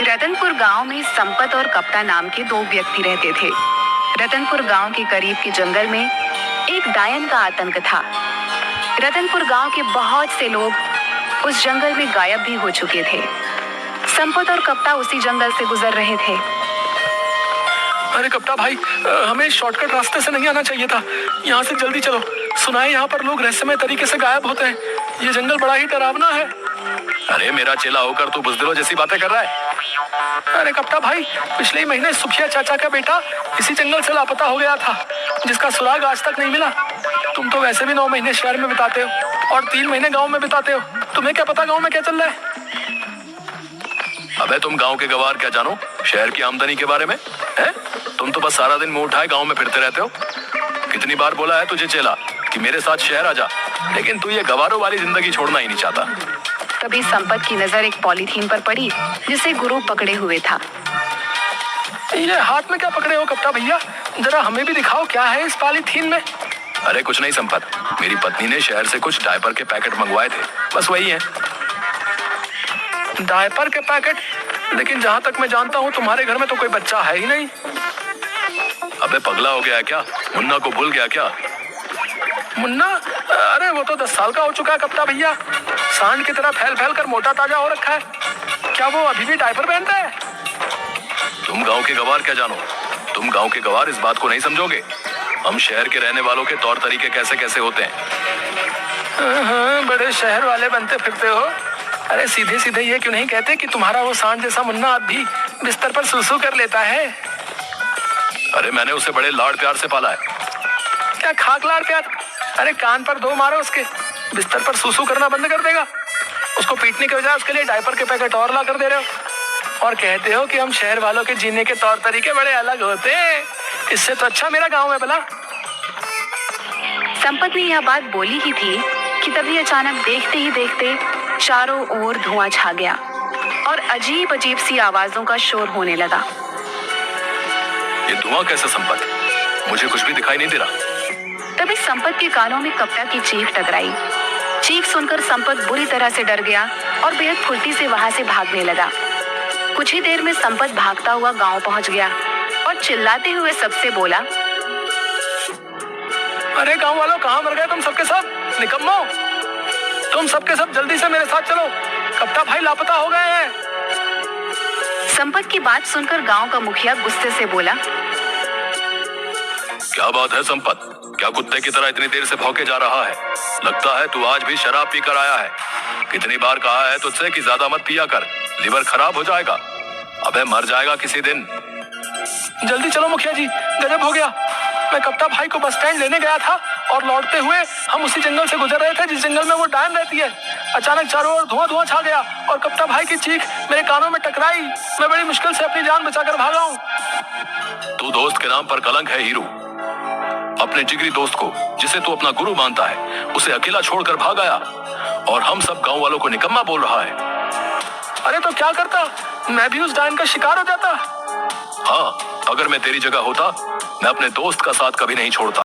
रतनपुर गांव में संपत और कप्ता नाम के दो व्यक्ति रहते थे। रतनपुर गांव के करीब के जंगल में एक डायन का आतंक था। रतनपुर गांव के बहुत से लोग उस जंगल में गायब भी हो चुके थे। संपत और कप्ता उसी जंगल से गुजर रहे थे। अरे कप्ता भाई, हमें शॉर्टकट रास्ते से नहीं आना चाहिए था। यहाँ से जल्दी चलो। सुना है यहाँ पर लोग रहस्यमय तरीके से गायब होते हैं। ये जंगल बड़ा ही डरावना है। अरे मेरा चेला होकर तू बुज़दिलों जैसी बातें कर रहा है। अरे कप्ता भाई, पिछले ही महीने सुखिया चाचा का बेटा इसी जंगल से लापता हो गया था, जिसका सुराग आज तक नहीं मिला। तुम तो वैसे भी 9 महीने शहर में बिताते हो और 3 महीने गाँव में बिताते हो। तुम्हें क्या पता गाँव में क्या चल रहा है? अबे तुम गांव के गवार क्या जानो शहर की आमदनी के बारे में? हैं? तुम तो बस सारा दिन मुंह उठाए गांव में फिरते रहते हो। कितनी बार बोला है तुझे चेला कि मेरे साथ शहर आ जा, लेकिन तू ये गवारों वाली जिंदगी छोड़ना ही नहीं चाहता। तभी संपत की नजर एक पॉलीथीन पर पड़ी जिसे गुरु पकड़े हुए था। ये हाथ में क्या पकड़े हो कप्ता भैया? जरा हमें भी दिखाओ क्या है इस पॉलीथीन में। अरे कुछ नहीं संपत, मेरी पत्नी ने शहर से कुछ डायपर के पैकेट मंगवाए थे, बस वही है। डायपर के पैकेट? लेकिन जहाँ तक मैं जानता हूँ तुम्हारे घर में तो कोई बच्चा है ही नहीं। अबे पगला हो गया है क्या? मुन्ना को भूल गया क्या? मुन्ना? अरे वो तो 10 साल का हो चुका है कप्ता भैया। सांड की तरह फैल फैल कर मोटा ताजा हो रखा है। क्या वो अभी भी डायपर पहनता है? तुम गांव के गवार क्या जानो? तुम गांव के गवार इस बात को नहीं समझोगे। हम शहर के रहने वालों के तौर तरीके कैसे कैसे होते हैं। हाँ, बड़े शहर वाले बनते फिरते हो। अरे सीधे सीधे ये क्यों नहीं कहते कि तुम्हारा वो सांड जैसा मुन्ना अब भी बिस्तर पर सुसु कर लेता है? अरे मैंने उसे बड़े लाड़ प्यार से पाला है। क्या खाक लाड़ प्यार? अरे कान पर 2 मारो उसके, बिस्तर पर सुसु करना बंद कर देगा। उसको पीटने के बजाय उसके लिए डायपर के पैकेट और ला कर दे रहे हो और कहते हो कि हम शहर वालों के जीने के तौर तरीके बड़े अलग होते हैं। इससे तो अच्छा मेरा गाँव है भला। संपत ने यह बात बोली ही थी कि तभी अचानक देखते ही देखते चारों ओर धुआं छा गया और अजीब अजीब सी आवाजों का शोर होने लगा। ये धुआं कैसे संपत? मुझे कुछ भी दिखाई नहीं दे रहा। तभी संपत के कानों में कप्ता की चीख टकराई। चीख सुनकर संपत बुरी तरह से डर गया और बेहद फुर्ती से वहां से भागने लगा। कुछ ही देर में संपत भागता हुआ गांव पहुंच गया और चिल्लाते हुए सबसे बोला, अरे गांव वालों, कहाँ मर गए तुम सबके सब? निकम्मो, तुम सबके सब जल्दी से मेरे साथ चलो, कप्ता भाई लापता हो गए हैं। संपत की बात सुनकर गांव का मुखिया गुस्से से बोला, क्या बात है संपत? क्या कुत्ते की तरह इतनी देर से भौंके जा रहा है? लगता है तू आज भी शराब पीकर आया है। कितनी बार कहा है तुझसे कि ज्यादा मत पिया कर, लिवर खराब हो जाएगा। अबे मर जाएगा किसी दिन। जल्दी चलो मुखिया जी, गजब हो गया। मैं कप्ता भाई को बस स्टैंड लेने गया था और लौटते हुए हम उसी जंगल से गुजर रहे थे जिस जंगल में वो डायन रहती है। अचानक चारों ओर धुआं धुआं छा गया और कप्ता भाई की चीख मेरे कानों में टकराई। मैं बड़ी मुश्किल से अपनी जान बचाकर भागा हूँ। तू दोस्त के नाम पर कलंक है हीरू। अपने जिगरी दोस्त को, जिसे तू अपना गुरु मानता है, उसे अकेला छोड़कर भाग आया और हम सब गांव वालों को निकम्मा बोल रहा है। अरे तो क्या करता? मैं भी उस डायन का शिकार हो जाता। हाँ, अगर मैं तेरी जगह होता, मैं अपने दोस्त का साथ कभी नहीं छोड़ता।